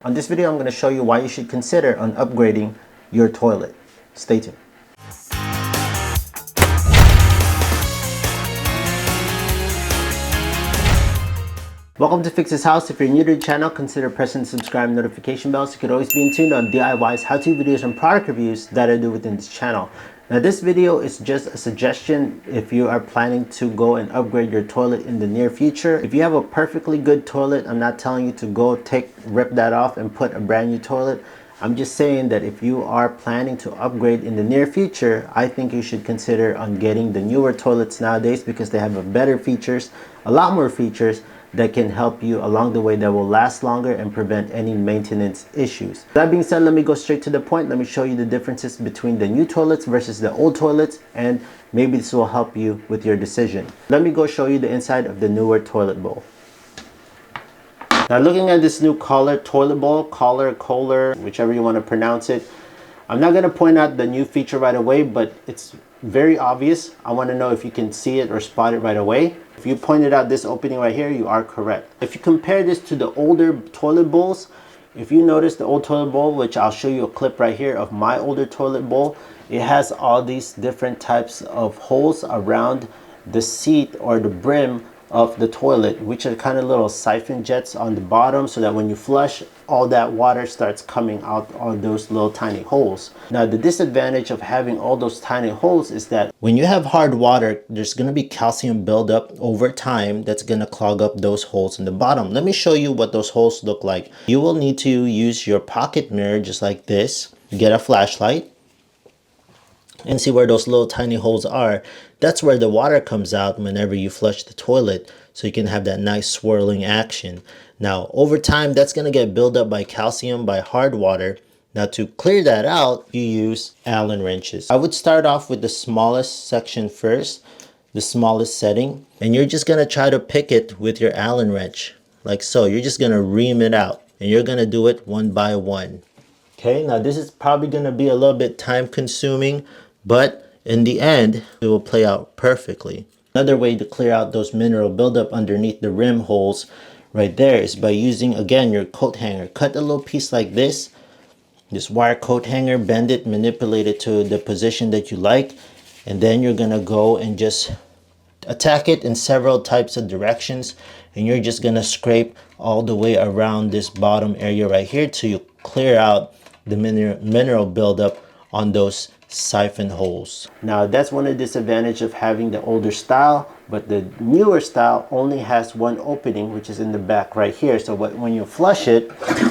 On this video, I'm going to show you why you should consider on upgrading your toilet. Stay tuned. Welcome to Fix This House. If you're new to the channel, consider pressing the subscribe and notification bell so you can always be in tune on DIYs, how-to videos, and product reviews that I do within this channel. Now this video is just a suggestion if you are planning to go and upgrade your toilet in the near future. If you have a perfectly good toilet, I'm not telling you to go rip that off and put a brand new toilet. I'm just saying that if you are planning to upgrade in the near future, I think you should consider on getting the newer toilets nowadays because they have a lot more features that can help you along the way that will last longer and prevent any maintenance issues. That being said, let me go straight to the point. Let me show you the differences between the new toilets versus the old toilets, and maybe this will help you with your decision. Let me go show you the inside of the newer toilet bowl. Now looking at this new toilet bowl, Kohler, whichever you want to pronounce it, I'm not going to point out the new feature right away, but it's very obvious. I want to know if you can see it or spot it right away. If you pointed out this opening right here, you are correct. If you compare this to the older toilet bowls, if you notice the old toilet bowl, which I'll show you a clip right here of my older toilet bowl, it has all these different types of holes around the seat or the brim of the toilet, which are kind of little siphon jets on the bottom, so that when you flush, all that water starts coming out on those little tiny holes. Now the disadvantage of having all those tiny holes is that when you have hard water, there's going to be calcium buildup over time that's going to clog up those holes in the bottom. Let me show you what those holes look like. You will need to use your pocket mirror just like this, get a flashlight, and see where those little tiny holes are. That's where the water comes out whenever you flush the toilet, so you can have that nice swirling action. Now over time, that's going to get built up by calcium, by hard water. Now to clear that out, you use Allen wrenches. I would start off with the smallest section first, the smallest setting, and you're just going to try to pick it with your Allen wrench like so. You're just going to ream it out, and you're going to do it one by one. Okay, now this is probably going to be a little bit time consuming, but in the end, it will play out perfectly. Another way to clear out those mineral buildup underneath the rim holes right there is by using, again, your coat hanger. Cut a little piece like this wire coat hanger, bend it, manipulate it to the position that you like, and then you're going to go and just attack it in several types of directions, and you're just going to scrape all the way around this bottom area right here till you clear out the mineral buildup on those siphon holes. Now that's one of the disadvantages of having the older style, but the newer style only has one opening, which is in the back right here. So when you flush it, see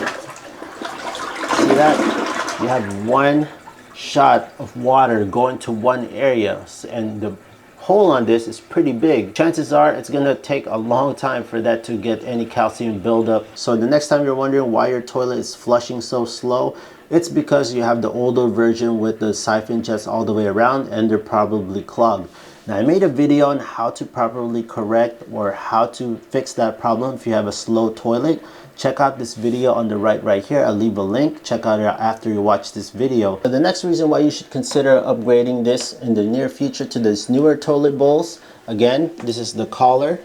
that? You have one shot of water going to one area, and the hole on this is pretty big. Chances are it's going to take a long time for that to get any calcium buildup. So the next time you're wondering why your toilet is flushing so slow, it's because you have the older version with the siphon jets all the way around, and they're probably clogged. Now I made a video on how to properly correct or how to fix that problem if you have a slow toilet. Check out this video on the right here. I'll leave a link. Check out it after you watch this video. But the next reason why you should consider upgrading this in the near future to this newer toilet bowls, again, this is the Kohler.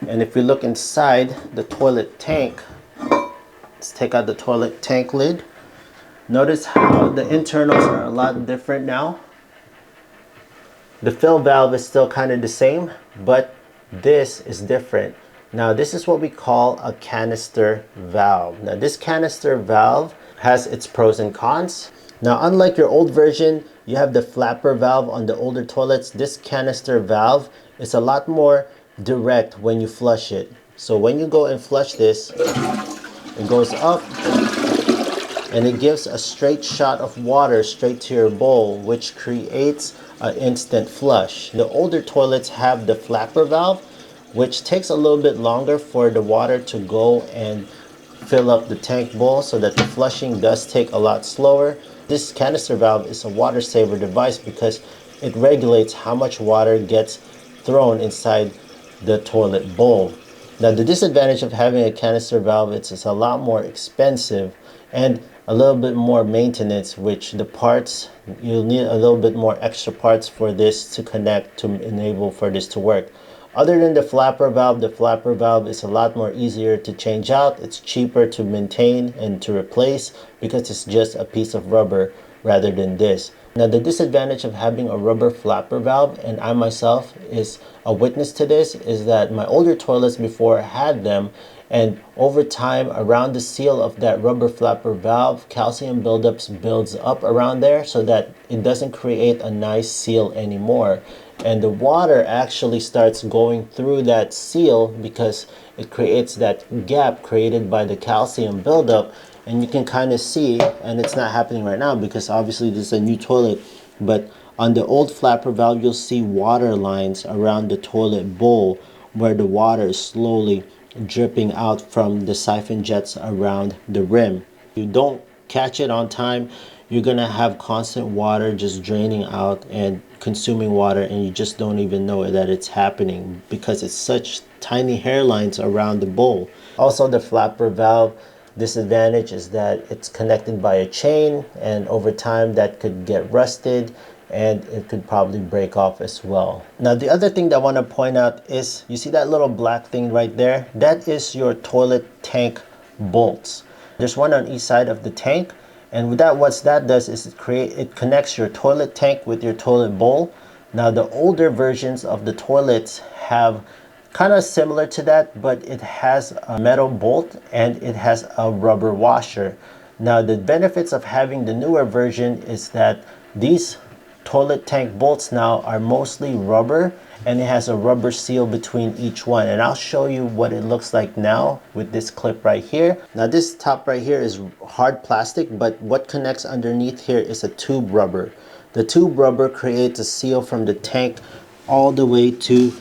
And if we look inside the toilet tank, let's take out the toilet tank lid. Notice how the internals are a lot different now. The fill valve is still kind of the same, but this is different. Now this is what we call a canister valve. Now this canister valve has its pros and cons. Now unlike your old version, you have the flapper valve on the older toilets. This canister valve is a lot more direct when you flush it. So when you go and flush this, it goes up and it gives a straight shot of water straight to your bowl, which creates an instant flush. The older toilets have the flapper valve, which takes a little bit longer for the water to go and fill up the tank bowl, so that the flushing does take a lot slower. This canister valve is a water saver device because it regulates how much water gets thrown inside the toilet bowl. Now the disadvantage of having a canister valve is it's a lot more expensive and a little bit more maintenance, which the parts, you'll need a little bit more extra parts for this to connect to enable for this to work. Other than the flapper valve is a lot more easier to change out. It's cheaper to maintain and to replace because it's just a piece of rubber rather than this. Now the disadvantage of having a rubber flapper valve, and I myself is a witness to this, is that my older toilets before had them, and over time around the seal of that rubber flapper valve, calcium buildups builds up around there so that it doesn't create a nice seal anymore. And the water actually starts going through that seal because it creates that gap created by the calcium buildup. And you can kind of see, and it's not happening right now because obviously this is a new toilet, but on the old flapper valve you'll see water lines around the toilet bowl where the water is slowly dripping out from the siphon jets around the rim. If you don't catch it on time, you're gonna have constant water just draining out and consuming water, and you just don't even know that it's happening because it's such tiny hairlines around the bowl. Also, the flapper valve disadvantage is that it's connected by a chain, and over time that could get rusted and it could probably break off as well. Now the other thing that I want to point out is, you see that little black thing right there? That is your toilet tank bolts. There's one on each side of the tank, and with that, what that does is it connects your toilet tank with your toilet bowl. Now the older versions of the toilets have kind of similar to that, but it has a metal bolt and it has a rubber washer. Now the benefits of having the newer version is that these toilet tank bolts now are mostly rubber, and it has a rubber seal between each one, and I'll show you what it looks like now with this clip right here. Now this top right here is hard plastic, but what connects underneath here is a tube rubber. The tube rubber creates a seal from the tank all the way to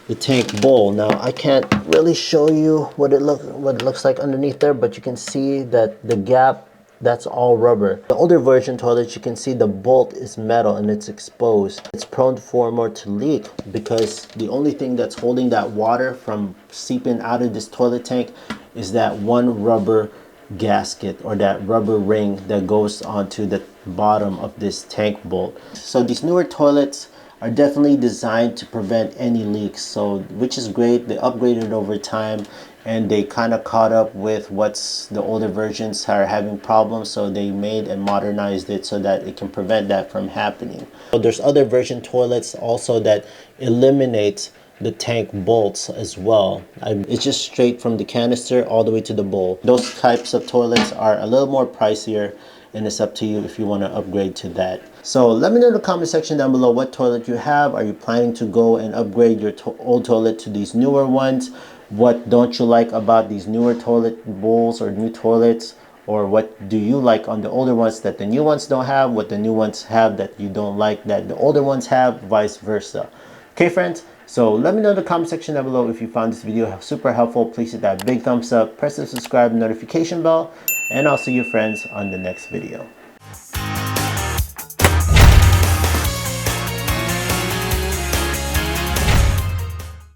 the tank bowl. Now I can't really show you what it looks like underneath there, but you can see that the gap, that's all rubber. The older version toilets, you can see the bolt is metal and it's exposed. It's prone for more to leak because the only thing that's holding that water from seeping out of this toilet tank is that one rubber gasket or that rubber ring that goes onto the bottom of this tank bolt. So these newer toilets are definitely designed to prevent any leaks, so which is great. They upgraded over time and they kind of caught up with what's the older versions are having problems, so they made and modernized it so that it can prevent that from happening. So there's other version toilets also that eliminates the tank bolts as well. It's just straight from the canister all the way to the bowl. Those types of toilets are a little more pricier, and it's up to you if you want to upgrade to that. So let me know in the comment section down below what toilet you have. Are you planning to go and upgrade your old toilet to these newer ones? What don't you like about these newer toilet bowls or new toilets? Or what do you like on the older ones that the new ones don't have? What the new ones have that you don't like that the older ones have, vice versa. Okay friends, so let me know in the comment section down below if you found this video super helpful. Please hit that big thumbs up, press the subscribe notification bell, and I'll see you friends on the next video.